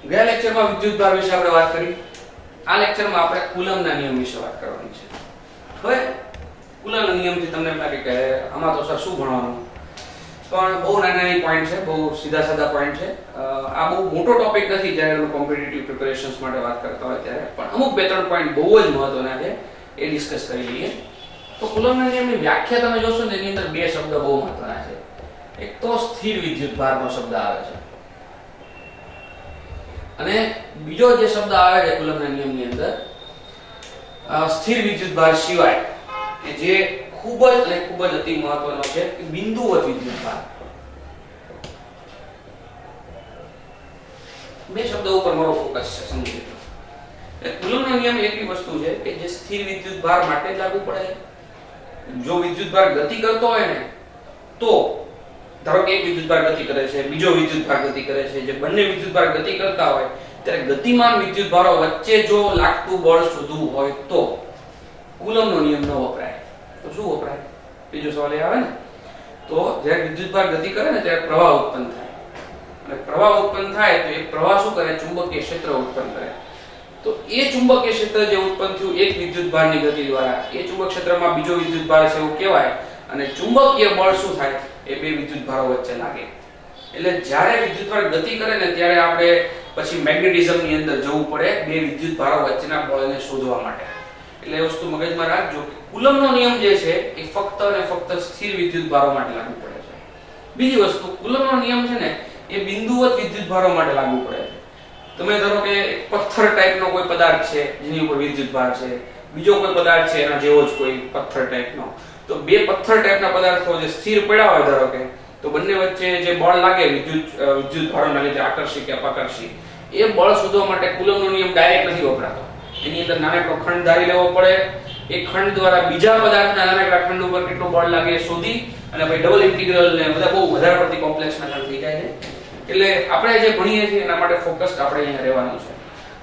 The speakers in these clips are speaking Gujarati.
ગયા લેક્ચરમાં વિદ્યુતભાર વિશે આપણે વાત કરી. આ લેક્ચરમાં આપણે કુલમ્બના નિયમ વિશે વાત કરવાની છે. હવે કુલમ્બના નિયમથી તમને એમ લાગે કે આમાં તો સર શું ભણવાનું, પણ બહુ નાની પોઈન્ટ છે, બહુ સીધા સાદા પોઈન્ટ છે. આ બહુ મોટો ટોપિક નથી જ્યારે તમે કોમ્પિટિટિવ પ્રિપેરેશન્સ માટે વાત કરતા હોય ત્યારે, પણ અમુક બે ત્રણ પોઈન્ટ બહુ જ મહત્વના છે, એ ડિસ્કસ કરી લઈએ. તો કુલમ્બના નિયમની વ્યાખ્યા તમે જોશો ને એની અંદર બે શબ્દ બહુ મહત્વના છે. એક તો સ્થિર વિદ્યુતભારનો શબ્દ આવે છે અને બીજો જે શબ્દ આવે છે કુલમ્બના નિયમની અંદર સ્થિર વિદ્યુતભાર સિવાય કે જે ખૂબ જ અને ખૂબ જ અતિ મહત્વનો છે કે બિંદુવત વિદ્યુતભાર. બે શબ્દો ઉપર મારો ફોકસ છે, સમજી લો. કુલમ્બનો નિયમ એવી વસ્તુ છે કે જે સ્થિર વિદ્યુતભાર માટે જ લાગુ પડે છે. જો વિદ્યુતભાર ગતિ કરતો હોય ને તો ધારો કે એક વિદ્યુતભાર ગતિ કરે છે, બીજો વિદ્યુતભાર ગતિ કરે છે, જે બંને વિદ્યુતભાર ગતિ કરતા હોય ત્યારે ગતિમાન વિદ્યુતભારો વચ્ચે જો લાગતું બળ શોધવું હોય તો કુલમ્બનો નિયમ ન વપરાય. તો શું વપરાય? બીજો સવાલ એ આવે ને, તો જ્યારે વિદ્યુતભાર ગતિ કરે ને ત્યારે પ્રવાહ ઉત્પન્ન થાય, અને પ્રવાહ ઉત્પન્ન થાય તો એ પ્રવાહ શું કરે? ચુંબકીય ક્ષેત્ર ઉત્પન્ન કરે. તો એ ચુંબકીય ક્ષેત્ર જે ઉત્પન્ન થયું એક વિદ્યુતભારની ગતિ દ્વારા, એ ચુંબક ક્ષેત્રમાં બીજો વિદ્યુતભાર છે એવું કહેવાય, અને ચુંબકીય બળ શું થાય? એ બે વિદ્યુતભારો વચ્ચે લાગે. એટલે જ્યારે વિદ્યુતભાર ગતિ કરે ને ત્યારે આપણે પછી મેગ્નેટિઝમની અંદર જવું પડે બે વિદ્યુતભારો વચ્ચેના બળને શોધવા માટે. એટલે એ વસ્તુ મગજમાં રાખજો કે કુલમ્બનો નિયમ જે છે એ ફક્ત અને ફક્ત સ્થિર વિદ્યુતભારો માટે લાગુ પડે છે. બીજી વસ્તુ, કુલમ્બનો નિયમ છે ને એ બિંદુવત વિદ્યુતભારો માટે લાગુ પડે છે. તમે ધારો કે પથ્થર ટાઈપનો કોઈ પદાર્થ છે જેની ઉપર વિદ્યુતભાર છે, બીજો કોઈ પદાર્થ છે એના જેવો જ કોઈ પથ્થર ટાઈપનો, તો બે પથ્થર ટાઈપના પદાર્થો જે સ્થિર પડ્યા હોય ધારો કે, તો બંને વચ્ચે જે બળ લાગે વિદ્યુતભારોના લીધે આકર્ષી કે અપાકર્ષી, એ બળ શોધવા માટે કુલમ્બનો નિયમ ડાયરેક્ટ નથી વપરાતો. એની અંદર નાનકડો ખંડ ધારી લેવો પડે, એ ખંડ દ્વારા બીજા પદાર્થના નાનકડા ખંડ ઉપર કેટલું બળ લાગે એ શોધી અને પછી ડબલ ઇન્ટિગ્રલ ને બધા બહુ વધારે પડતી કોમ્પ્લેક્સ મેથડ થઈ જાય છે. એટલે આપણે જે ભણીએ છીએ એના માટે ફોકસ્ડ આપણે અહીંયા રહેવાનું છે.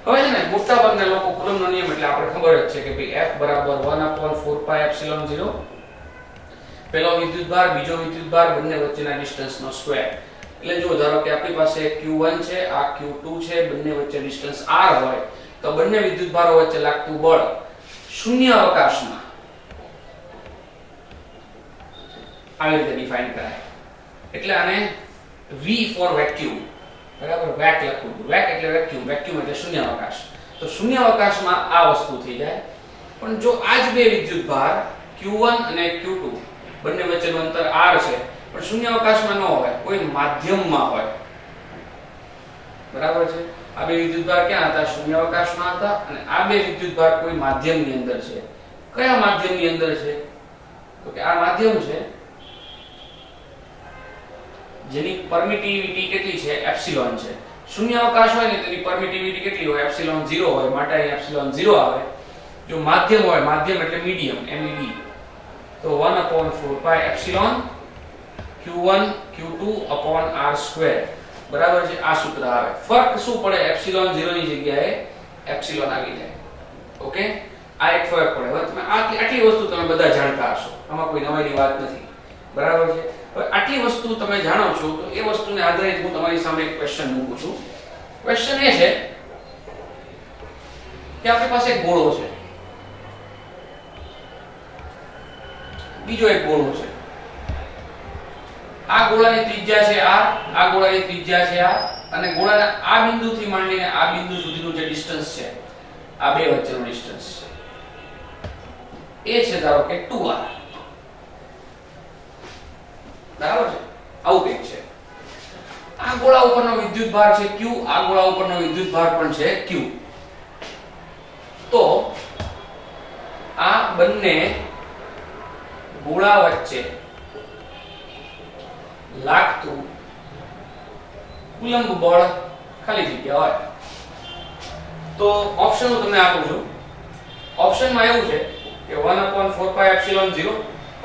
હવે છે ને મોટાભાગના લોકો કુલમ્બનો નિયમ એટલે આપણે ખબર જ છે કે ભાઈ F બરાબર 1/4πε0, પહેલો વિદ્યુતભાર બીજો વિદ્યુતભાર બંને વચ્ચેના ડિસ્ટન્સનો સ્ક્વેર. એટલે જો ધારો કે આપણી પાસે Q1 છે, આ Q2 છે, બંને વચ્ચે ડિસ્ટન્સ r હોય તો બંને વિદ્યુતભારો વચ્ચે લાગતું બળ શૂન્ય અવકાશમાં આવી રીતે ડિફાઇન કરાય. એટલે આને V ફોર વેક્યુમ, બરાબર, વેક લખવું. વેક એટલે વેક્યુમ, વેક્યુમ એટલે શૂન્ય અવકાશ. તો શૂન્ય અવકાશમાં આ વસ્તુ થઈ જાય. પણ જો આ જ બે વિદ્યુતભાર Q1 અને Q2 બંને વચ્ચેનું અંતર r છે, પણ શૂન્ય અવકાશમાં ન હોય, કોઈ માધ્યમમાં હોય, બરાબર છે. આ બે વિદ્યુતભાર ક્યાં હતા? શૂન્ય અવકાશમાં હતા. અને આ બે વિદ્યુતભાર કોઈ માધ્યમની અંદર છે. કયા માધ્યમની અંદર છે? તો કે આ માધ્યમ છે જેની પરમિટિવિટી કેટલી છે? એપ્સિલોન છે. શૂન્ય અવકાશ હોય ને તેની પરમિટિવિટી કેટલી હોય? એપ્સિલોન 0 હોય, માટે અહીં એપ્સિલોન 0 આવે. જો માધ્યમ હોય, માધ્યમ એટલે મીડિયમ, MED, તો 1/4π એપ્સિલોન Q1 Q2 r², બરાબર છે. આ સૂત્ર આવે. ફરક શું પડે? એપ્સિલોન 0 ની જગ્યાએ એપ્સિલોન આવી જાય. ઓકે, આ એક ફરક પડે. હવે તમે આટલી વસ્તુ તમે બધા જાણતા હશો, આમાં કોઈ નવાઈની વાત નથી, બરાબર છે. હવે આટલી વસ્તુ તમે જાણો છો તો એ વસ્તુને આધારિત હું તમારી સામે એક ક્વેશ્ચન મૂકું છું. ક્વેશ્ચન એ છે કે આપણી પાસે એક ગોળો છે, બીજો એક ગોળો છે. આ ગોળાની ત્રિજ્યા છે આ ગોળાની ત્રિજ્યા છે અને ગોળાના આ બિંદુથી માંડીને આ બિંદુ સુધીનું જે ડિસ્ટન્સ છે, આ બે વચ્ચેનું ડિસ્ટન્સ છે, એ છે ધારો કે 2r, બરાબર છે. આવું કંઈક છે. આ ગોળા ઉપરનો વિદ્યુતભાર છે Q, આ ગોળા ઉપરનો વિદ્યુતભાર પણ છે Q. તો આ બંને ગોળા વચ્ચે લાગતું કુલમ્બ બળ ખાલી જગ્યા હોય તો ઓપ્શન હું તમને આપું છું. ઓપ્શનમાં એવું છે કે 1/4πε0,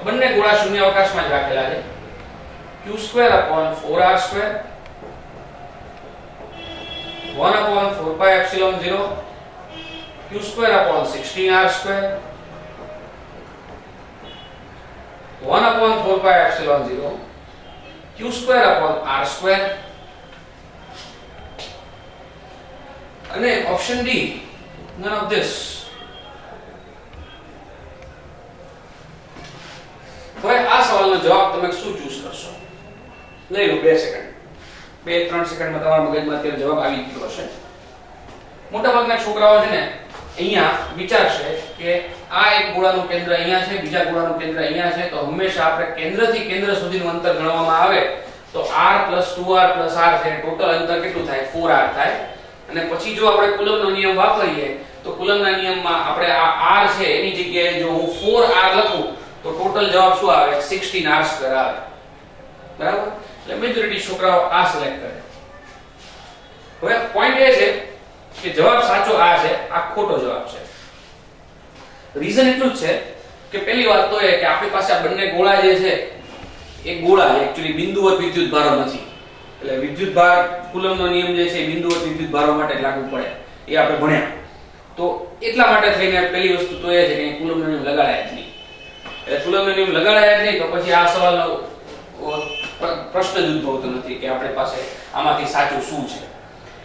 બંને ગોળા શૂન્ય અવકાશમાં જ રાખેલા છે. Q²/4r², 1/4πε0, Q²/16r², 1/4πε0, Q²/r², અને option D none of this. હવે આ સવાલનો જવાબ તમે શું ચૂઝ કરશો? લઈ લો 2 સેકન્ડ, 2-3 સેકન્ડમાં તમારા મગજમાં અત્યારે જવાબ આવી ગયો હશે. મોટાભાગના છોકરાઓ છે ને અહીંયા વિચારશે કે આ એક ગોળાનું કેન્દ્ર અહીંયા છે, બીજા ગોળાનું કેન્દ્ર અહીંયા છે, તો હંમેશા આપણે કેન્દ્રથી કેન્દ્ર સુધીનું અંતર ગણવામાં આવે તો r + 2r + r છે, ટોટલ અંતર કેટલું થાય? 4r થાય. અને પછી જો આપણે કુલમનો નિયમ વાપરીએ તો કુલમના નિયમમાં આપણે આ r છે એની જગ્યાએ જો હું 4r લખું તો ટોટલ જવાબ શું આવે? 16r² આવે. બરાબર? એટલે મેજોરિટી છોકરાઓ આ સિલેક્ટ કરે. હવે પોઈન્ટ એ છે કે જવાબ સાચો આ છે, આ ખોટો જવાબ છે. રીઝન એટલું જ છે કે પહેલી વાત તો એ કે આપણી પાસે આ બંને ગોળા જે છે એ ગોળા એક્ચ્યુઅલી બિંદુવત વિદ્યુત ભારો નથી. એટલે વિદ્યુત ભાર કુલમનો નિયમ જે છે બિંદુવત વિદ્યુત ભારો માટે લાગુ પડે એ આપણે ભણ્યા. તો એટલા માટે થઈને પહેલી વસ્તુ તો એ છે કે કુલમનો નિયમ લગાડાય જ નહીં. એટલે કુલમનો નિયમ લગાડાય જ નહીં તો પછી આ સવાલનો પ્રશ્ન જ ઉદ્ભવતો નથી કે આપણી પાસે આમાંથી સાચું શું છે.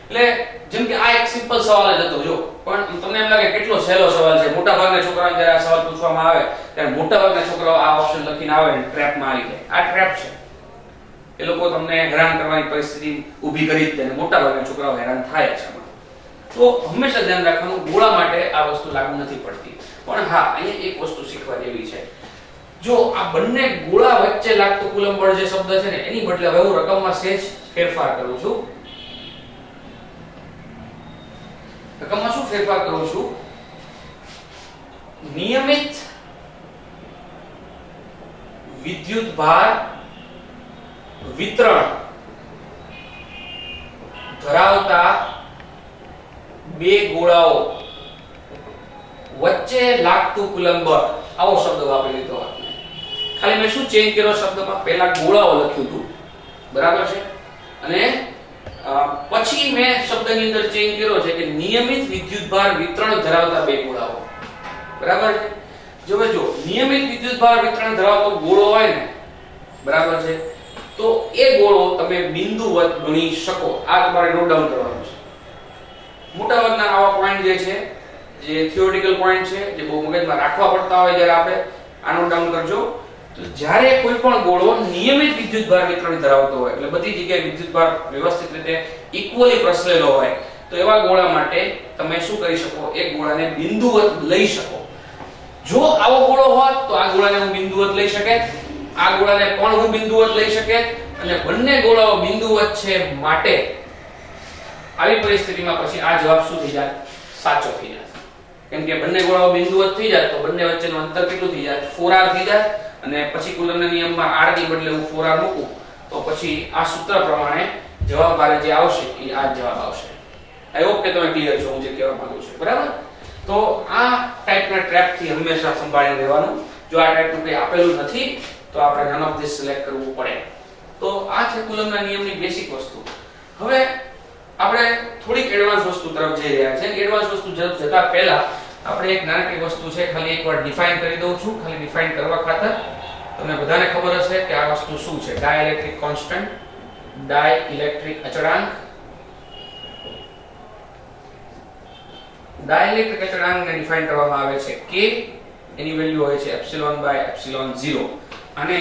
એટલે જેમ કે આ એક સિમ્પલ સવાલ જ હતો જો, પણ તમને એમ લાગે કેટલો સહેલો સવાલ છે. મોટાભાગના છોકરાઓને જ્યારે આ સવાલ પૂછવામાં આવે ત્યારે મોટાભાગના છોકરાઓ આ ઓપ્શન લખીને આવે ને ટ્રેપમાં આવી જાય. આ ટ્રેપ છે. એ લોકો તમને હેરાન કરવાની પરિસ્થિતિ ઊભી કરી જ દે ને મોટાભાગના છોકરાઓ હેરાન થાય છે. તો હંમેશા ધ્યાન રાખવાનું ગોળા માટે આ વસ્તુ લાગુ નથી પડતી. પણ હા, અહીંયા એક વસ્તુ શીખવા જેવી છે. જો આ બંને ગોળા વચ્ચે લાગતો કુલમ બળ જે શબ્દ છે ને એની બદલે હવે હું રકમમાં સહેજ ફેરફાર કરું છું. રકમમાં શું ફેરફાર કરું છું? નિયમિત વિદ્યુત ભાર વિતરણ ધરાવતા બે ગોળાઓ વચ્ચે લાગતું કુલમ બળ, આવો શબ્દ વાપરી લીધો આપણે. ખાલી મેં શું ચેન્જ કર્યો શબ્દમાં? પહેલા ગોળાઓ લખ્યું હતું, બરાબર છે, અને પછી મેં શબ્દની અંદર ચેન્જ કર્યો છે કે નિયમિત વિદ્યુતભાર વિતરણ ધરાવતા બે ગોળાઓ. બરાબર છે? જો નિયમિત વિદ્યુતભાર વિતરણ ધરાવતો ગોળો હોય ને, બરાબર છે, તો એ ગોળો તમે બિંદુવત ગણી શકો. આ તમારે નોટ ડાઉન કરવાનું છે. મોટાભાગના આવા પોઈન્ટ જે છે જે થિયોરિટિકલ પોઈન્ટ છે જે બહુ મગજમાં રાખવા પડતા હોય જ્યારે આપણે આ નોટ ડાઉન કરજો. તો જ્યારે કોઈ પણ ગોળો નિયમિત વિદ્યુતભાર વિતરણ ધરાવતો હોય એટલે બધી જગ્યાએ વિદ્યુતભાર વ્યવસ્થિત રીતે ઇક્વલી પ્રસરેલો હોય તો એવા ગોળા માટે તમે શું કરી શકો? એક ગોળાને બિંદુવત લઈ શકો. જો આવો ગોળો હોત તો આ ગોળાને હું બિંદુવત લઈ શકે, આ ગોળાને પણ હું બિંદુવત લઈ શકે, અને બંને ગોળાઓ બિંદુવત છે માટે આવી પરિસ્થિતિમાં પછી આ જવાબ શું થઈ જાય? સાચો થઈ જાય. કેમ કે બંને ગોળાઓ બિંદુવત થઈ જાય તો બંને વચ્ચેનું અંતર કેટલું થઈ જાય? 4r થઈ જાય. અને પછી કુલમના નિયમમાં r ની બદલે હું 4r મૂકું તો પછી આ સૂત્ર પ્રમાણે જવાબ બારે જે આવશે એ આ જવાબ આવશે. આઈ હોપ કે તમે ક્લિયર છો હું જે કહેવા માંગુ છું. બરાબર? તો આ ટાઈપના ટ્રેપ થી હંમેશા સંભાળીને રહેવાનું. જો આ ટાઈપનું કંઈ આપેલું નથી તો આપણે નન ઓફ ધીસ સિલેક્ટ કરવું પડે. તો આ છે કુલમના નિયમની બેસિક વસ્તુ. હવે આપણે થોડીક એડવાન્સ વસ્તુ તરફ જઈ રહ્યા છે. એડવાન્સ વસ્તુ તરફ જતા પહેલા આપણે એક નાનકડી વસ્તુ છે, ખાલી એકવાર ડિફાઇન કરી દઉં છું. ખાલી ડિફાઇન કરવા ખાતર તમને બધાને ખબર હશે કે આ વસ્તુ શું છે. ડાઇલેક્ટ્રિક કોન્સ્ટન્ટ, ડાઇલેક્ટ્રિક અચળાંક. ડાઇલેક્ટ્રિક અચળાંકને ડિફાઇન કરવામાં આવે છે k, એની વેલ્યુ હોય છે ε/ε0, અને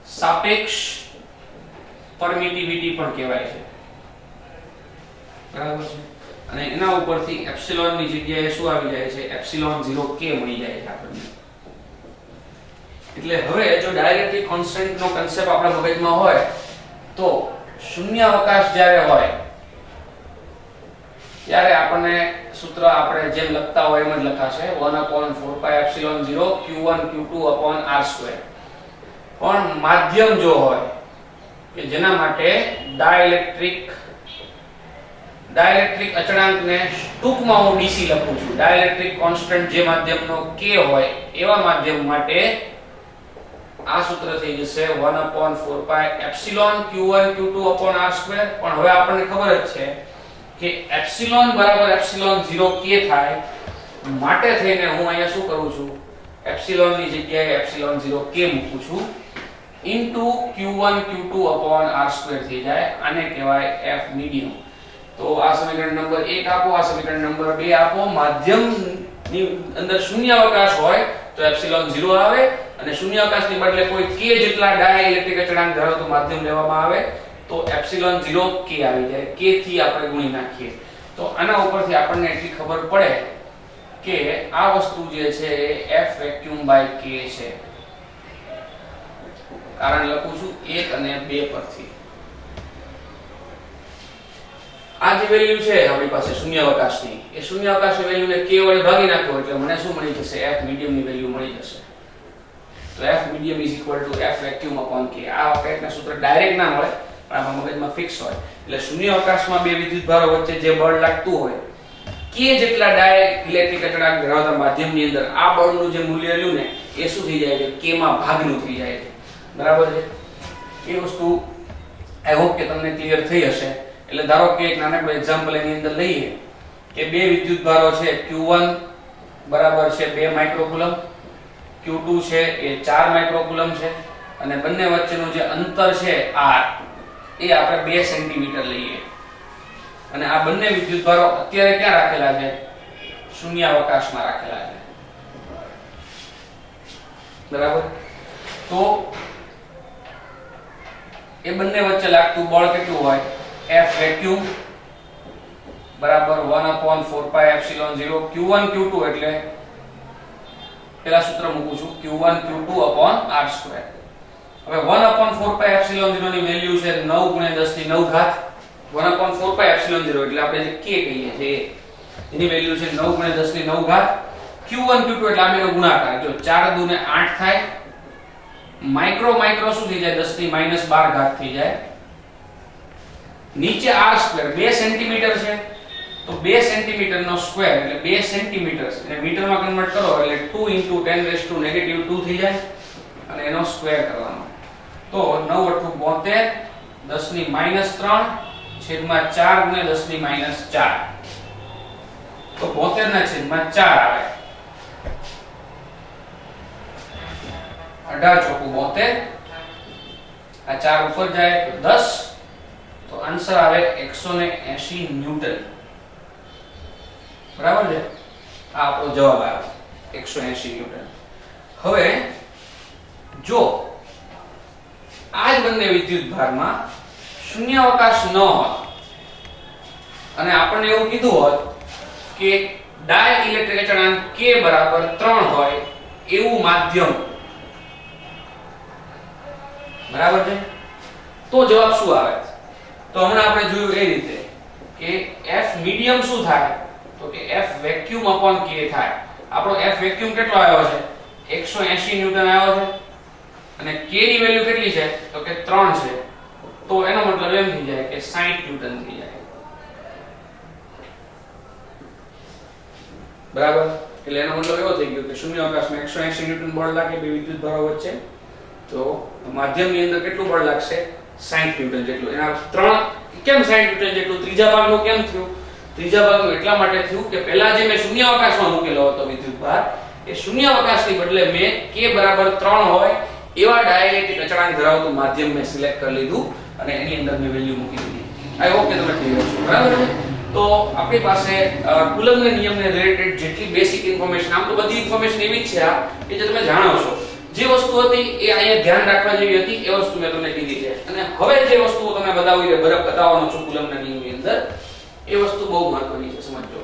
સાપેક્ષ પરમિટિવિટી પણ કહેવાય છે. બરાબર છે? અને એના ઉપરથી એપ્સિલોન ની જગ્યાએ શું આવી જાય છે? ε0k મળી જાય છે આપણને. એટલે હવે જો ડાઇલેક્ટ્રિક કોન્સ્ટન્ટ નો કન્સેપ્ટ આપણા મગજમાં હોય તો શૂન્યાવકાશ જ્યારે હોય ત્યારે આપણને સૂત્ર આપણે જેમ લખતા હોય એમ જ લખાશે 1/4πε0 q1 q2/r². પણ માધ્યમ જો હોય કે જેના માટે ડાઇલેક્ટ્રિક અચળાંકને ટૂંકમાં હું dc લખું છું. ડાઇલેક્ટ્રિક કોન્સ્ટન્ટ જે માધ્યમનો k હોય એવા માધ્યમ માટે આ સૂત્ર થઈ જશે 1/4πε q1 q2/r². પણ હવે આપણને ખબર જ છે કે એપ્સિલોન બરાબર ε0k થાય માટે થઈને હું અહીંયા શું કરું છું? એપ્સિલોન ની જગ્યાએ ε0k મૂકું છું ઇન્ટુ q1 q2/r² થઈ જાય. આને કહેવાય f મીડિયમ. તો આ સમીકરણ નંબર 1 આપો, આ સમીકરણ નંબર 2 આપો. માધ્યમની અંદર શૂન્યાવકાશ હોય તો એપ્સિલોન 0 આવે અને શૂન્યાવકાશની બદલે કોઈ k જેટલા ડાઇલેક્ટ્રિક અચળાંક ધરાવતું માધ્યમ લેવામાં આવે તો એપ્સિલોન 0 k આવી જાય. k થી આપણે ગુણી નાખીએ તો આના ઉપરથી આપણને એટલી ખબર પડે કે આ વસ્તુ જે છે એ F વેક્યુમ બાય k છે. કારણ લખું છું 1 અને 2 પરથી. આ જે વેલ્યુ છે આપણી પાસે શૂન્યાવકાશની, એ શૂન્યાવકાશની વેલ્યુને k વડે ભાગી નાખો એટલે મને શું મળી જશે? F મીડિયમ ની વેલ્યુ મળી જશે. તો F medium is equal to F vacuum upon k. આ વખતના સૂત્ર ડાયરેક્ટ ના મળે પણ આપણા મગજમાં ફિક્સ હોય. એટલે શૂન્યાવકાશમાં બે વિદ્યુતભારો વચ્ચે જે બળ લાગતું હોય k જેટલા ડાઇલેક્ટ્રિક અચળાંક ધરાવતા માધ્યમની અંદર આ બળનું જે મૂલ્ય રહ્યું ને એ શું થઈ જાય છે? k માં ભાગનું થઈ જાય છે. બરાબર છે? એ વસ્તુ આઈ હોપ કે તમને ક્લિયર થઈ હશે. એટલે ધારો કે એક નાનકડું એક્ઝામ્પલ એની અંદર લઈએ કે બે વિદ્યુતભારો છે Q1 બરાબર છે 2 માઇક્રોકુલમ, Q2 છે એ 4 માઇક્રોકુલમ છે અને બંને વચ્ચેનું જે અંતર છે r એ આપણે 2 સેન્ટીમીટર લઈએ અને આ બંને વિદ્યુતભારો અત્યારે ક્યાં રાખેલા છે? શૂન્યાવકાશમાં રાખેલા છે. બરાબર? તો એ બંને વચ્ચે લાગતું બળ કેટલું હોય? F vacuum બરાબર 1/4 pi epsilon 0 Q1 Q2 એટલે પેલા સૂત્ર મૂકું છું Q1 Q2 r². હવે 1/4 pi epsilon 0 ની વેલ્યુ છે 9 × 10 ની 9 ઘાત. 1/4 pi epsilon 0 એટલે આપણે જે k કહીએ છીએ એની વેલ્યુ છે 9 × 10 ની 9 ઘાત. Q1 Q2 એટલે આ બેનો ગુણાકાર. જો 4 × 2 = 8 થાય. માઇક્રો શું થઈ જાય? 10 ની -12 ઘાત થઈ જાય. નીચે r² 2 સેન્ટીમીટર છે તો 2 સેન્ટીમીટર નો સ્ક્વેર એટલે 2 સેન્ટીમીટર અને મીટરમાં કન્વર્ટ કરો એટલે 2 × 10⁻² થઈ જાય અને એનો સ્ક્વેર કરવાનો. તો 9 × 8 72 10 ની -3 છેદમાં 4 × 10 ની -4 તો 72 ના છેદમાં 4 આવે. 18 ચોકુ 72 આ 4 ઉપર જાય તો 10 તો આન્સર આવે 180 ન્યૂટન. બરાબર છે? આ આપણો જવાબ આવે 180 ન્યૂટન. હવે જો આ જ બંને વિદ્યુતભારમાં શૂન્યાવકાશ ન હોત અને આપણને એવું કીધું હોત કે ડાઇલેક્ટ્રિક અચળાંક k બરાબર 3 હોય એવું માધ્યમ, બરાબર છે, તો જવાબ શું આવે? તો હમણાં આપણે જોયું એ રીતે કે F મીડિયમ શું થાય? તો કે F વેક્યુમ upon k થાય. આપણો F વેક્યુમ કેટલો આવ્યો છે? 180 ન્યૂટન આવ્યો છે અને k ની વેલ્યુ કેટલી છે? તો કે 3 છે. તો એનો મતલબ એમ થઈ જાય કે 60 ન્યૂટન થઈ જાય. બરાબર? એટલે એનો મતલબ એવો થઈ ગયો કે શૂન્યાવકાશમાં 180 ન્યૂટન બળ લાગે બે વિદ્યુતભારો વચ્ચે. તો માધ્યમની અંદર કેટલું બળ લાગશે? 60 ન્યૂટન જેટલું. એના 3 કેમ 60 ન્યૂટન જેટલું? ત્રીજા ભાગનું કેમ થયું? ત્રીજા ભાગનું એટલા માટે થયું કે પહેલા જે મેં શૂન્યાવકાશમાં મૂકેલો હતો વિદ્યુતભાર, એ શૂન્યાવકાશની બદલે મેં k બરાબર 3 હોય એવા ડાઇલેક્ટ્રિક અચળાંક ધરાવતું માધ્યમ મેં સિલેક્ટ કરી લીધું અને એની અંદર મેં વેલ્યુ મૂકી દીધી. આઈ હોપ કે તમે ક્લિયર છો. બરાબર છે? તો આપણી પાસે કુલમ્બના નિયમને રિલેટેડ જેટલી બેસિક ઇન્ફોર્મેશન, આમ તો બધી ઇન્ફોર્મેશન એવી જ છે આ કે જે તમે જાણો છો. જે વસ્તુ હતી એ અહીંયા ધ્યાન રાખવા જેવી હતી એ વસ્તુ મેં તમને કીધી છે. અને હવે જે વસ્તુઓ તમે બતાવવાનો છું કુલમ્બના નિયમની અંદર, એ વસ્તુ બહુ મહત્વની છે, સમજો.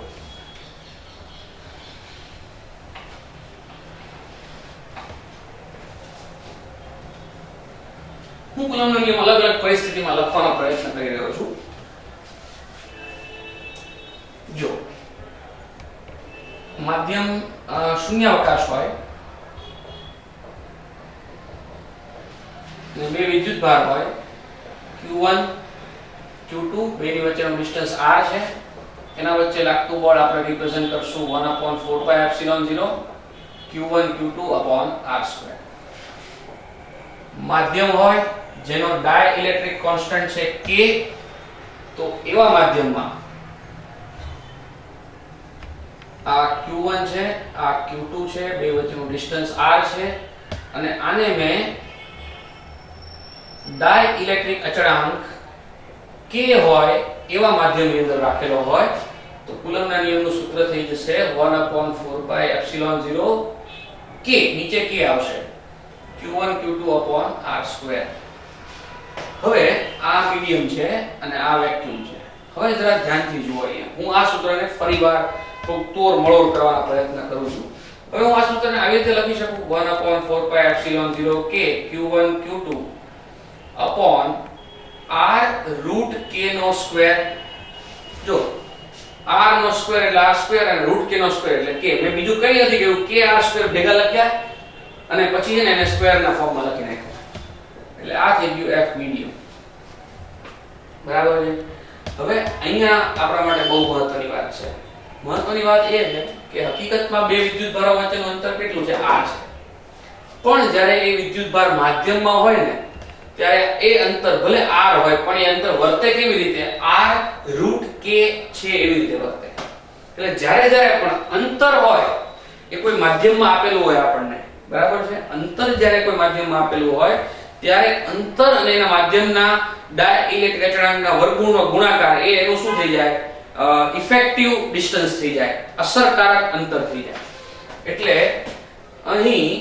હું કુલમ્બનો નિયમ અલગ અલગ પરિસ્થિતિમાં લખવાનો પ્રયત્ન કરી રહ્યો છું. જો માધ્યમ શૂન્યાવકાશ હોય ને બે વિદ્યુતભાર હોય Q1 Q2 બેની વચ્ચેનો ડિસ્ટન્સ r છે. એના વચ્ચે લાગતું બળ આપણે રિપ્રેઝન્ટ કરશું 1/4 pi epsilon 0 Q1 Q2 r². માધ્યમ હોય જેનો ડાઇલેક્ટ્રિક કોન્સ્ટન્ટ છે k, તો એવા માધ્યમમાં આ Q1 છે, આ Q2 છે, બે વચ્ચેનું ડિસ્ટન્સ r છે અને આને મેં ડાઇલેક્ટ્રિક અચળાંક k k હોય એવા માધ્યમની અંદર રાખેલો હોય તો કુલમના નિયમનું સૂત્ર થઈ જશે 1/4πε0 k, નીચે k આવશે, q1 q2 r². હવે આ મીડિયમ છે અને આ વેક્યુમ છે. હવે જરા ધ્યાનથી જુઓ અહીંયા. હું આ સૂત્રને ફરીવાર થોડુંક તોડ મળોડ કરવાનો પ્રયત્ન કરું છું. હવે હું આ સૂત્રને આવી રીતે લખી શકું 1/4πε0 k q1 q2 r√k². જો r નો સ્ક્વેર એટલે r સ્ક્વેર અને √k નો સ્ક્વેર એટલે k. મેં બીજું કઈ નથી કહ્યું, k r² ભેગા લખ્યા અને પછી છે ને એને સ્ક્વેરના ફોર્મમાં લખી નાખ્યા. એટલે આ થઈ ગયું f મીડિયમ. બરાબર છે. હવે અહીંયા આપણા માટે બહુ મહત્વની વાત છે. મહત્વની વાત એ છે કે હકીકતમાં બે વિદ્યુતભારો વચ્ચેનું અંતર કેટલું છે? r છે. પણ જ્યારે એ વિદ્યુતભાર માધ્યમમાં હોય ને ત્યારે એ અંતર ભલે r હોય પણ એ અંતર વર્તે કેવી રીતે? r√k છે એવી રીતે વર્તે. એટલે જ્યારે પણ અંતર હોય એ કોઈ માધ્યમમાં આપેલું હોય આપણને, બરાબર છે, અંતર જ્યારે કોઈ માધ્યમમાં આપેલું હોય ત્યારે અંતર અને એના માધ્યમના ડાઇલેક્ટ્રિક અચળાંકના વર્ગમૂળનો ગુણાકાર એ એનું શું થઈ જાય? ઇફેક્ટિવ ડિસ્ટન્સ થઈ જાય, અસરકારક અંતર થઈ જાય. એટલે અહીં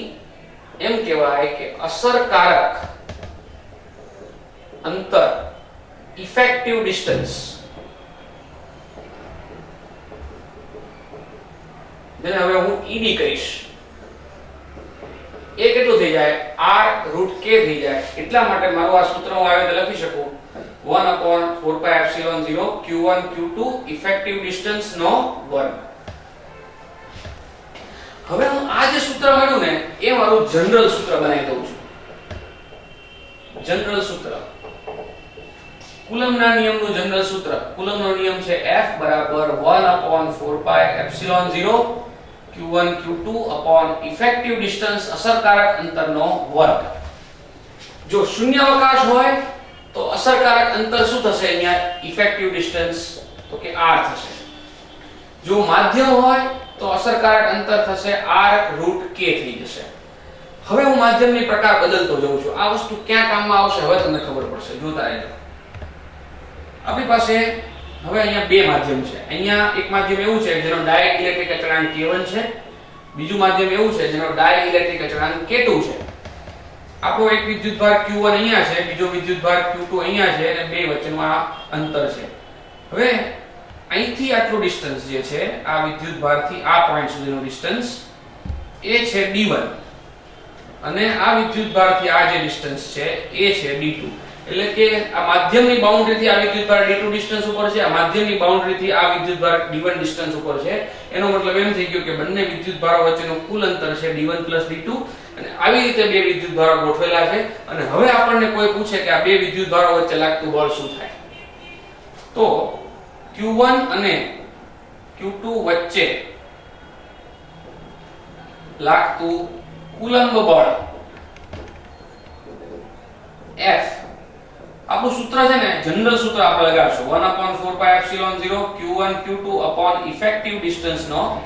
એમ કહેવાય કે અસરકારક અંતર, ઇફેક્ટિવ ડિસ્ટન્સ, જેને હવે હું ED કહીશ, એ કેટલું થઈ જાય? r√k થઈ જાય. એટલા માટે મારું આ સૂત્ર હું આવી રીતે લખી શકું 1/4πε0 q1 q2 ઇફેક્ટિવ ડિસ્ટન્સ નો વર્ગ. હવે હું આ જે સૂત્ર મળ્યું ને એ મારું જનરલ સૂત્ર બનાવી દઉં છું. જનરલ સૂત્ર, કુલમના નિયમનું જનરલ સૂત્ર. કુલમનો નિયમ છે F = 1/4πε0 q1 q2 effective distance, અસરકારક અંતરનો વર્ગ. જો શૂન્યાવકાશ હોય તો અસરકારક અંતર શું થશે? અહીંયા ઇફેક્ટિવ ડિસ્ટન્સ તો કે r થશે. જો માધ્યમ હોય તો અસરકારક અંતર થશે r√k થઈ જશે. હવે હું માધ્યમની પ્રકાર બદલતો જઉં છું. આ વસ્તુ ક્યાં કામમાં આવશે હવે તમને ખબર પડશે. જોતા રહેજો. આપણી પાસે હવે અહીંયા બે માધ્યમ છે. અહીંયા એક માધ્યમ એવું છે જેનો ડાઇલેક્ટ્રિક અચળાંક k1 છે, બીજું માધ્યમ એવું છે જેનો ડાઇલેક્ટ્રિક અચળાંક k2 છે. આપણો એક વિદ્યુતભાર q1 અહીંયા છે, બીજો વિદ્યુતભાર q2 અહીંયા છે અને બે વચ્ચેનું આ અંતર છે. હવે અહીંથી આટલું ડિસ્ટન્સ જે છે આ વિદ્યુતભારથી આ પોઈન્ટ સુધીનું ડિસ્ટન્સ એ છે d1 અને આ વિદ્યુતભારથી આ જે ડિસ્ટન્સ છે એ છે d2. એટલે કે આ માધ્યમની બાઉન્ડ્રીથી આ વિદ્યુતભાર d2 ડિસ્ટન્સ ઉપર છે, આ માધ્યમની બાઉન્ડ્રીથી આ વિદ્યુતભાર d1 ડિસ્ટન્સ ઉપર છે. એનો મતલબ એમ થઈ ગયો કે બંને વિદ્યુતભારો વચ્ચેનું કુલ અંતર છે d1 + d2 અને આવી રીતે બે વિદ્યુતભારો ગોઠવેલા છે. અને હવે આપણને કોઈ પૂછે કે આ બે વિદ્યુતભારો વચ્ચે લાગતું બળ શું થાય? તો q1 અને q2 વચ્ચે લાગતું કુલંબ બળ F, આપણું સૂત્ર છે ને જનરલ સૂત્ર આપણે લગાડશું 1/4πε0 q1 q2 ઇફેક્ટિવ ડિસ્ટન્સ નો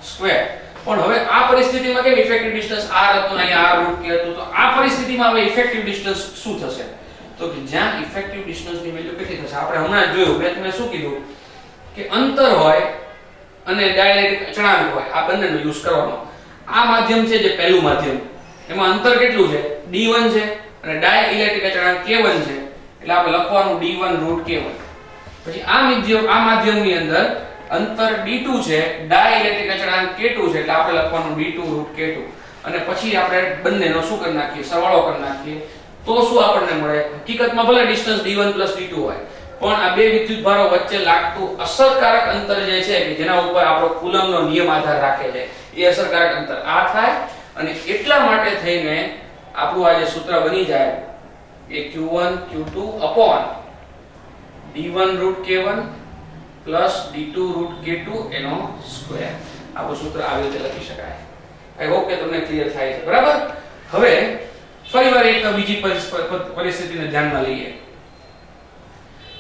સ્ક્વેર. પણ હવે આ પરિસ્થિતિમાં કેમ ઇફેક્ટિવ ડિસ્ટન્સ r હતું અને અહીંયા r√k હતું, તો આ પરિસ્થિતિમાં હવે ઇફેક્ટિવ ડિસ્ટન્સ શું થશે? તો કે જ્યાં ઇફેક્ટિવ ડિસ્ટન્સની વેલ્યુ કેટલી થશે? આપણે હમણાં જોયું, મેં તમને શું કીધું કે અંતર હોય અને ડાઇલેક્ટ્રિક અચળાંક હોય, આ બંનેનો યુઝ કરવાનો. આ માધ્યમ છે જે પહેલું માધ્યમ, એમાં અંતર કેટલું છે? d1 છે અને ડાઇલેક્ટ્રિક અચળાંક k1 છે. એટલે આપણે લખવાનું d1√k1. પછી આ માધ્યમની અંદર અંતર d2 છે, ડાઇલેક્ટ્રિક અચળાંક k2 છે, એટલે આપણે લખવાનું d2√k2. અને પછી આપણે બંનેનો શું કરી નાખીએ? સરવાળો કરી નાખીએ. તો શું આપણને મળે? હકીકતમાં ભલે ડિસ્ટન્સ d1 + d2 હોય પણ આ બે વિદ્યુતભારો વચ્ચે લાગતું અસરકારક અંતર જે છે કે જેના ઉપર આપણો કુલમનો નિયમ આધાર રાખે છે એ અસરકારક અંતર આ થાય. અને એટલા માટે થઈને આપણું આ જે સૂત્ર બની જાય એ q1 q2 d1√k1 d2√k2 એનો સ્ક્વેર. આપણું સૂત્ર આવી રીતે લખી શકાય. આઈ હોપ કે તમને ક્લિયર થાય છે. બરાબર. હવે ફરીવાર એક બીજી પરિસ્થિતિને ધ્યાનમાં લઈએ.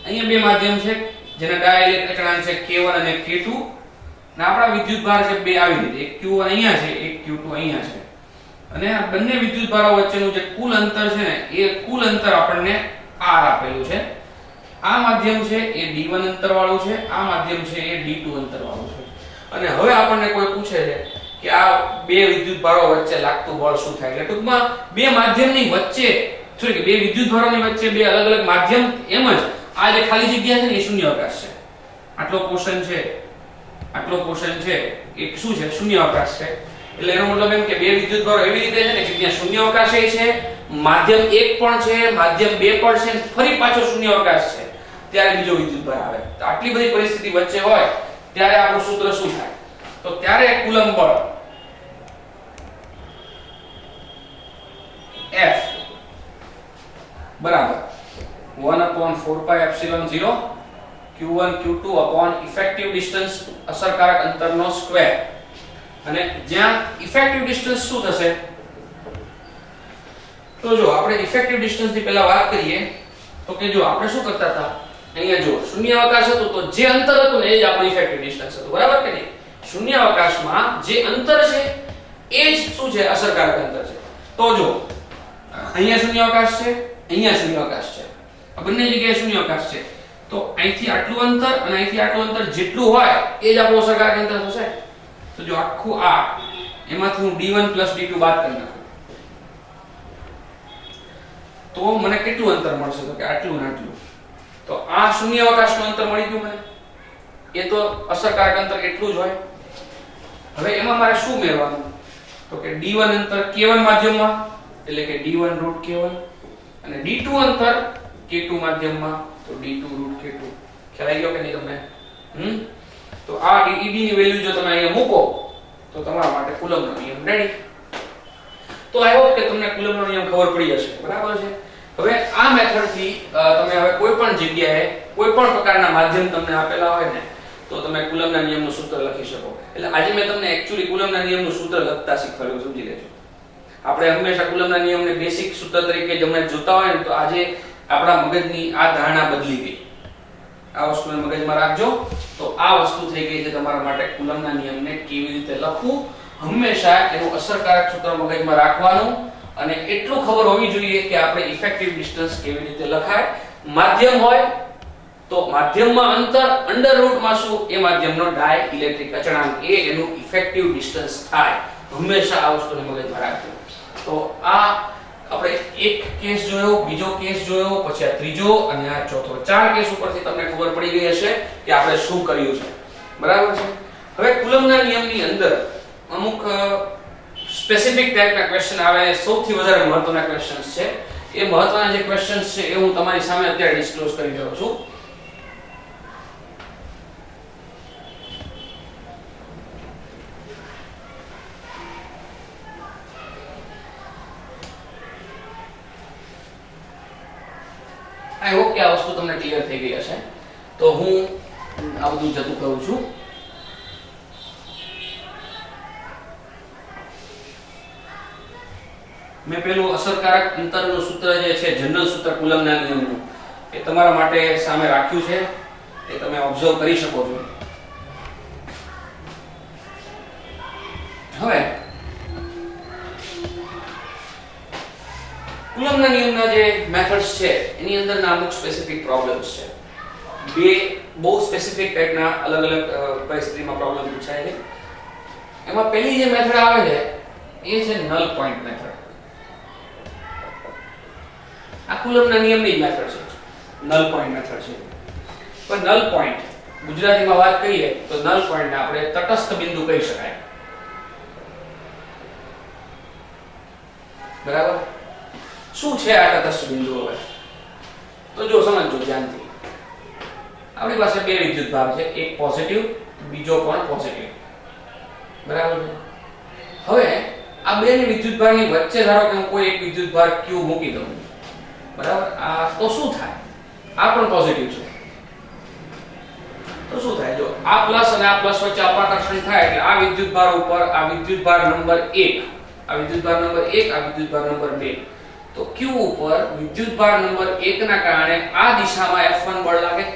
અહીંયા બે માધ્યમ છે જેના ડાઇલેક્ટ્રિક અચળાંક છે k1 અને k2 અને આપણા વિદ્યુતભાર છે બે આવી રીતે, એક q1 અહીંયા છે, એક q2 અહીંયા છે. અને આ બંને વિદ્યુતભારો વચ્ચેનું જે કુલ અંતર છે ને એ કુલ અંતર આપણને r આપેલું છે. આ માધ્યમ છે એ d1 અંતર વાળું છે, આ માધ્યમ છે એ d2 અંતર વાળું છે. અને હવે આપણને કોઈ પૂછે છે કે આ બે વિદ્યુતભારો વચ્ચે લાગતું બળ શું થાય, એટલે ટૂંકમાં બે માધ્યમની વચ્ચે સોરી કે બે વિદ્યુતભારોની વચ્ચે બે અલગ અલગ માધ્યમ, એમ જ આ જે ખાલી જગ્યા છે ને એ શૂન્યાવકાશ છે. આટલો પોર્શન છે, આટલો પોર્શન છે એ શું છે? શૂન્યાવકાશ છે. એટલે એનો મતલબ એમ કે બે વિદ્યુતભારો એવી રીતે છે ને કે ત્યાં શૂન્યાવકાશ છે, માધ્યમ 1 પણ છે, માધ્યમ 2 પણ છે, ફરી પાછો શૂન્યાવકાશ છે, ત્યારે બીજો વિદ્યુતભાર આવે. તો આટલી બધી પરિસ્થિતિ વચ્ચે હોય ત્યારે આપણું સૂત્ર શું થાય? તો ત્યારે કુલમ્બ બળ F બરાબર 1/4πε0 q1 q2 upon effective distance અસરકારક અંતરનો સ્ક્વેર. અને જ્યાં ઇફેક્ટિવ ડિસ્ટન્સ શું થશે? તો જો આપણે ઇફેક્ટિવ ડિસ્ટન્સ ની પહેલા વાત કરીએ તો કે જો આપણે શું કરતા હતા, અહીંયા જો શૂન્યાવકાશ હતો તો જે અંતર હતું ને એ જ આપણું ઇફેક્ટિવ ડિસ્ટન્સ હતું, બરાબર કે નહીં? શૂન્યાવકાશમાં જે અંતર છે એ જ શું છે? અસરકારક અંતર છે. તો જો અહીંયા શૂન્યાવકાશ છે, અહીંયા શૂન્યાવકાશ છે, આ બંને જગ્યાએ શૂન્યાવકાશ છે, તો અહીંથી આટલું અંતર અને અહીંથી આટલું અંતર જેટલું હોય એ જ આપણું અસરકારક અંતર થશે. તો જો આખું આ એમાંથી હું d1 d2 બાદ કરી નાખું તો મને કેટલું અંતર મળશે? તો કે આટલું ને આટલું. તો આ શૂન્યાવકાશનું અંતર મળી ગયું મને, એ તો અસરકારક અંતર એટલું જ હોય. હવે એમાં મારે શું મેળવવાનું? તો કે d1 અંતર k1 માધ્યમમાં, એટલે કે d1 √k1, અને d2 અંતર k2 માધ્યમમાં, તો d2 √k2. ખ્યાલ આવી ગયો કે નહીં તમને? તો આ ed ની વેલ્યુ જો તમે અહીંયા મૂકો તો તમારા માટે કુલમ્બનો નિયમ રેડી. તો આઈ હોપ કે તમને કુલમ્બનો નિયમ ખબર પડી હશે, બરાબર છે? હવે આ મેથડ થી તમે હવે કોઈ પણ જગ્યાએ કોઈ પણ પ્રકારના માધ્યમ તમને આપેલા હોય ને તો તમે કુલમ્બના નિયમનું સૂત્ર લખી શકો. એટલે આજે મેં તમને એક્ચ્યુઅલી કુલમ્બના નિયમનું સૂત્ર લખતા શીખવાડ્યું, સમજી લેજો. આપણે હંમેશા કુલમ્બના નિયમને બેસિક સૂત્ર તરીકે જમણે જોતા હોય ને તો આજે આપણા મગજની આ ધારણા બદલી ગઈ. આ વસ્તુને મગજમાં રાખજો. તો આ વસ્તુ થઈ ગઈ છે તમારા માટે કુલમ્બના નિયમને કેવી રીતે લખવું. હંમેશા એનું અસરકારક સૂત્ર મગજમાં રાખવાનું અને એટલું ખબર હોવી જોઈએ કે આપણે ઇફેક્ટિવ ડિસ્ટન્સ કેવી રીતે લખાય. માધ્યમ હોય તો માધ્યમમાં અંતર અંડર રૂટમાં શું? એ માધ્યમનો ડાઇલેક્ટ્રિક અચળાંક, એ એનું ઇફેક્ટિવ ડિસ્ટન્સ થાય. હંમેશા આ વસ્તુને મગજમાં રાખજો. તો આ આપણે એક કેસ જોયો, બીજો કેસ જોયો, પછી આ ત્રીજો અને આ ચોથો. 4 કેસ ઉપરથી તમને ખબર પડી ગઈ હશે કે આપણે શું કર્યું છે, બરાબર છે? હવે કુલમ્બના નિયમની અંદર અમુક સ્પેસિફિક ટાઈપના ક્વેશ્ચન આવે. સૌથી વધારે મહત્વના ક્વેશ્ચન્સ છે. એ મહત્વના જે ક્વેશ્ચન્સ છે એ હું તમારી સામે અત્યારે ડિસ્ક્લોઝ કરી રહ્યો છું. આઈ હોપ કે આ વસ્તુ તમને ક્લિયર થઈ ગઈ હશે. તો હું આ બધું જતું કરું છું. મેં પેલું અસરકારક અંતરનું સૂત્ર જે છે, જનરલ સૂત્ર કુલમ્બના નિયમનું, એ તમારા માટે સામે રાખ્યું છે. એ તમે ઓબ્ઝર્વ કરી શકો છો. હવે કુલમ્બના નિયમના જે મેથડ્સ છે એની અંદરના અમુક સ્પેસિફિક પ્રોબ્લેમ્સ છે. બે બહુ સ્પેસિફિક ટાઈપના અલગ અલગ પરિસ્થિતિમાં પ્રોબ્લેમ પૂછાય છે. એમાં પહેલી જે મેથડ આવે છે એ છે નલ પોઈન્ટ મેથડ. આ કુલમ્બના નિયમની જ મેથડ છે, નલ પોઈન્ટ મેથડ છે. પણ નલ પોઈન્ટ ગુજરાતીમાં વાત કરીએ તો નલ પોઈન્ટને આપણે તટસ્થ બિંદુ કહી શકાય, બરાબર? શું છે આ તટસ્થ બિંદુ? હવે તો જો સમજજો ધ્યાનથી. આપણી પાસે બે વિદ્યુતભાર છે, એક પોઝિટિવ, બીજો પણ પોઝિટિવ, બરાબર છે? હવે આ બે વિદ્યુતભારની વચ્ચે ધારો કે હું કોઈ એક વિદ્યુતભાર q મૂકી દઉં, બરાબર? આ તો શું થાય? આ પણ પોઝિટિવ છે, તો શું થાય? જો આ પ્લસ અને આ પ્લસ વચ્ચે અપાકર્ષણ થાય એટલે આ વિદ્યુતભાર ઉપર આ વિદ્યુતભાર નંબર 1, આ વિદ્યુતભાર નંબર 1, આ વિદ્યુતભાર નંબર 2, તો q ઉપર વિદ્યુતભાર નંબર 1 ના કારણે આ દિશામાં F1 બળ લાગે.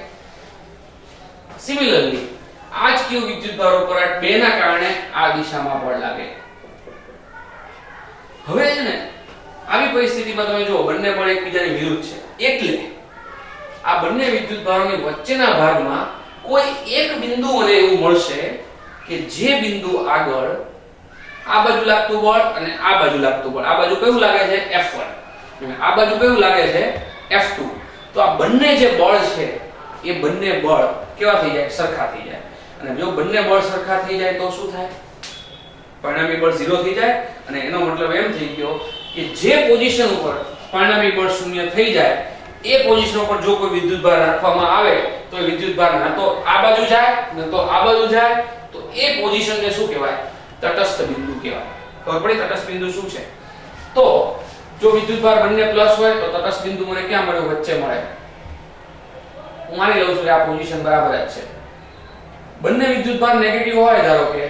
સિમિલરલી આ જ q વિદ્યુતભાર ઉપર 2 ના કારણે આ દિશામાં બળ લાગે. હવે છે ને આવી પરિસ્થિતિમાં તમે જો બંને બળ એકબીજાની વિરુદ્ધ છે, એટલે આ બંને વિદ્યુતભારોની વચ્ચેના ભાગમાં કોઈ એક બિંદુ મને એવું મળશે કે જે બિંદુ આગળ આ બાજુ લાગતું બળ અને આ બાજુ લાગતું બળ, આ બાજુ કયું લાગે છે F1 અને આ બાજુ કયું લાગે છે F2. તો આ બંને જે બળ છે એ બંને બળ કેવા થઈ જાય? સરખા થઈ જાય. અને જો બંને બળ સરખા થઈ જાય તો શું થાય? પરિણામી બળ 0 થઈ જાય. અને એનો મતલબ એમ થઈ ગયો કે જે પોઝિશન ઉપર પરિણામી બળ શૂન્ય થઈ જાય એ પોઝિશન ઉપર જો કોઈ વિદ્યુતભાર રાખવામાં આવે તો એ વિદ્યુતભાર ના તો આ બાજુ જાય ન તો આ બાજુ જાય, તો એ પોઝિશનને શું કહેવાય? તટસ્થ બિંદુ કહેવાય. ખબર પડી તટસ્થ બિંદુ શું છે? તો જો વિદ્યુતભાર બંને પ્લસ હોય તો તટસ્થ બિંદુ મને ક્યાં મળે? વચ્ચે મળે. હું માની લઉં છું કે આ પોઝિશન બરાબર જ છે. બંને વિદ્યુતભાર નેગેટિવ હોય ધારો કે,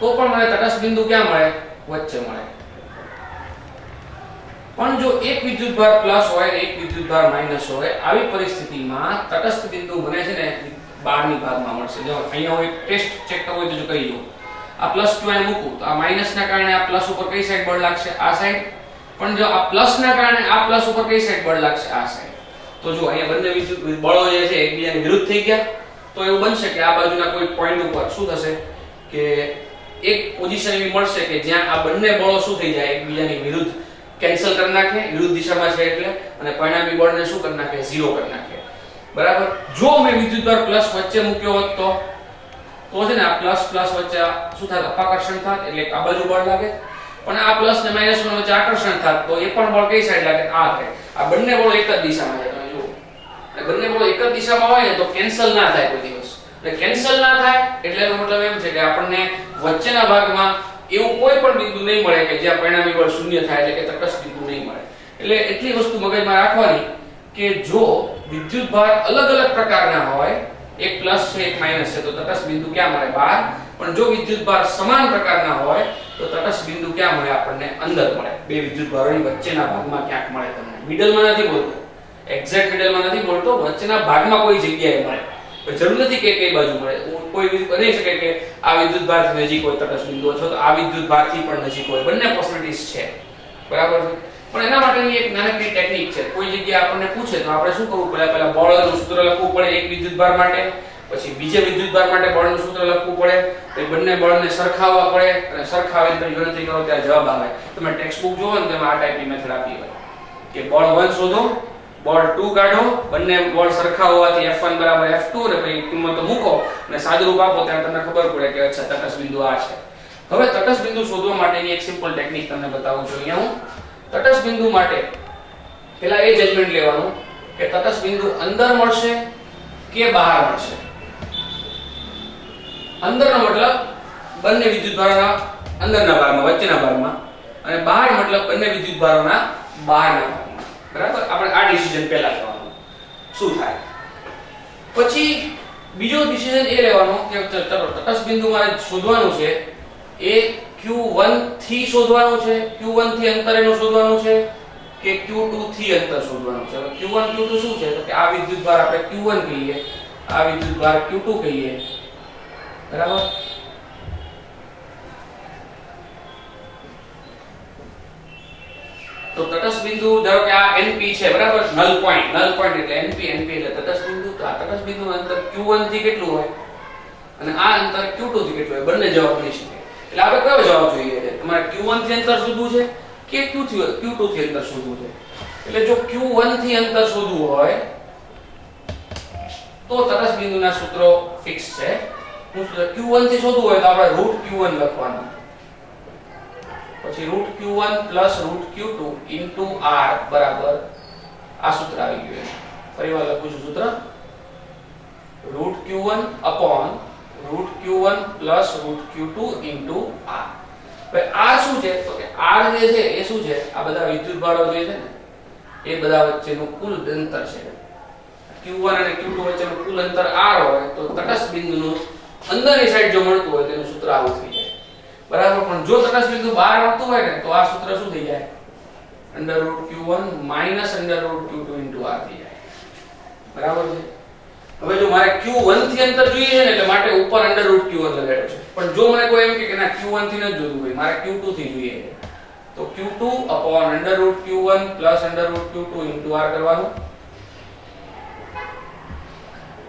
તો પણ મને તટસ્થ બિંદુ ક્યાં મળે? વચ્ચે મળે. પણ જો એક વિદ્યુતભાર પ્લસ હોય અને એક વિદ્યુતભાર માઈનસ હોય, આવી પરિસ્થિતિમાં તટસ્થ બિંદુ મને છે ને બહારની ભાગમાં મળશે. જો અહીંયા હું એક ટેસ્ટ ચેક કરવો હોય તો જો કરી દઉં. આ પ્લસ q અહીં મૂકું તો આ માઈનસ ના કારણે આ પ્લસ ઉપર કઈ સાઈડ બળ લાગશે? આ સાઈડ. પણ જો આ પ્લસ ના કારણે આ પ્લસ ઉપર કઈ સાઈડ બળ લાગશે? આ સાઈડ. તો જો અહીંયા બંને વિદ્યુત બળો જે છે એકબીજાની વિરુદ્ધ થઈ ગયા. તો એવું બનશે કે આ બાજુના કોઈ પોઈન્ટ ઉપર શું થશે કે એક પોઝિશન એવી મળશે કે જ્યાં આ બંને બળો શું થઈ જાય? એકબીજાની વિરુદ્ધ કેન્સલ કરી નાખે, વિરુદ્ધ દિશામાં છે એટલે, અને પરિણામી બળને શું કરી નાખે? 0 કરી નાખે. બરાબર. જો મેં વિદ્યુતભાર પ્લસ વચ્ચે મૂક્યો હોત તો છે ને આ પ્લસ પ્લસ વચ્ચે શું થાય? અપાકર્ષણ થાત, એટલે આ બાજુ બળ લાગે. પણ આ પ્લસ ને માઈનસ વચ્ચે આકર્ષણ થાત તો એ પણ બળ કઈ સાઈડ લાગે? આ થાય. આ બંને બળો એક જ દિશામાં છે. તમે જુઓ, બંને બળો એક જ દિશામાં હોય ને તો કેન્સલ ના થાય કોઈ દિવસ. એટલે કેન્સલ ના થાય એટલે એનો મતલબ એમ છે કે આપણને વચ્ચેના ભાગમાં એવું કોઈ પણ બિંદુ નહીં મળે કે જ્યાં પરિણામી બળ શૂન્ય થાય, એટલે કે તટસ્થ બિંદુ નહીં મળે. એટલે એટલી વસ્તુ મગજમાં રાખવાની કે જો વિદ્યુતભાર અલગ અલગ પ્રકારના હોય, એક પ્લસ છે એક માઈનસ છે, તો તટસ્થ બિંદુ ક્યાં મળે? બહાર. પણ જો વિદ્યુતભાર સમાન પ્રકારના હોય તો તટસ્થ બિંદુ ક્યાં મળે? આપણને અંદર મળે. બે વિદ્યુતભારોની વચ્ચેના ભાગમાં ક્યાંક મળે. તમને મિડલમાં નથી બોલતો, એક્ઝેક્ટ મિડલમાં નથી બોલતો, વચ્ચેના ભાગમાં કોઈ જગ્યાએ મળે. જરૂર નથી કે કઈ બાજુ મળે. કોઈ બની શકે કે આ વિદ્યુતભારથી નજીક હોય તટસ્થ બિંદુ, અથવા તો આ વિદ્યુતભારથી પણ નજીક હોય. બંને પોસિબિલિટીઝ છે. બરાબર છે. પણ એના માટેની એક નાનકડી ટેકનિક છે. કોઈ જગ્યાએ આપણને પૂછે તો આપણે શું કરવું પડે? પહેલા બળનું સૂત્ર લખવું પડે એક વિદ્યુતભાર માટે, પછી બીજે વિદ્યુતભાર માટે બળનું સૂત્ર લખવું પડે, પછી બંને બળને સરખાવવા પડે, અને સરખાવીને પછી ગણતરી કરો ત્યાં જવાબ આવે. તમે ટેક્સ્ટ બુક જોવો ને તેમાં આ ટાઈપની મેથડ આપી હોય કે બળ 1 શોધો, બળ 2 કાઢો, બંને બળ સરખા હોવાથી F1 બરાબર F2 ને પછી કિંમતો મૂકો અને સાદુરૂપ આપો ત્યારે તમને ખબર પડે કે અચ્છા તટસ્થ બિંદુ આ છે. હવે તટસ્થ બિંદુ શોધવા માટેની એક સિમ્પલ ટેકનિક તમને બતાવું છું. અહીંયા હું તટસ્થ બિંદુ માટે પહેલા એ જજમેન્ટ લેવાનું કે તટસ્થ બિંદુ અંદર મળશે કે બહાર મળશે. અંદરનો મતલબ બંને વિદ્યુતભારોના અંદરના ભાગમાં, વચ્ચેના ભાગમાં, અને બહાર મતલબ બંને વિદ્યુતભારોના બહારના ભાગમાં. બરાબર. આપણે આ ડિસિઝન પહેલા લેવાનું શું થાય. પછી બીજો ડિસિઝન એ લેવાનો કે ચલો તટસ્થ બિંદુ મારે શોધવાનું છે એ q1 થી શોધવાનું છે, q1 થી અંતર એનું શોધવાનું છે કે q2 થી અંતર શોધવાનું છે. q1 q2 શું છે? તો કે આ વિદ્યુતભાર આપણે q1 કહીએ, આ વિદ્યુતભાર q2 કહીએ. બરાબર. તો તટસ્થ બિંદુ ધારો કે આ NP છે. બરાબર. નલ પોઈન્ટ એટલે NP એટલે તટસ્થ બિંદુ. તો આ તટસ્થ બિંદુનું અંતર q1 થી કેટલું હોય અને આ અંતર q2 થી કેટલું હોય? બંને જવાબ મળી શકે. એટલે આપણે કયો જવાબ જોઈએ છે? તમારે q1 થી અંતર શોધવું છે કે q2 થી અંતર શોધવું છે? એટલે જો q1 થી અંતર શોધવું હોય તો તટસ્થ બિંદુના સૂત્રો ફિક્સ છે. q1 થી શોધવું હોય તો આપણે √q1 લખવાનું, પછી √q1 √q2 r બરાબર આ સૂત્ર આવી ગયું. ફરીવાર લખું છું સૂત્ર √q1 √q1 √q2 r. હવે આ શું છે? તો કે r જે છે એ શું છે? આ બધા વિદ્યુતભારો જે છે ને એ બધા વચ્ચેનું કુલ અંતર છે. q1 અને q2 વચ્ચેનું કુલ અંતર r હોય તો તટસ્થ બિંદુનું અંદરની સાઈડ જો મળતું હોય તેનું સૂત્ર આવું થઈ જાય. બરાબર. પણ જો તટસ્થ બિંદુ બહાર આવતું હોય ને તો આ સૂત્ર શું થઈ જાય? √q1 √q2 r થઈ જાય. બરાબર છે. હવે જો મારે q1 થી અંતર જોઈએ છે ને એટલે માટે ઉપર √q1 લગાડ્યો છે. પણ જો મને કોઈ એમ કે ના q1 થી ન જોવું હોય, મારે q2 થી જોઈએ છે, તો q2 √q1 √q2 r કરવાનું.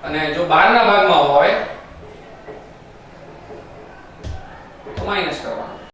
અને જો બહારના ભાગમાં હોય તો માઇનસ કરવાનો.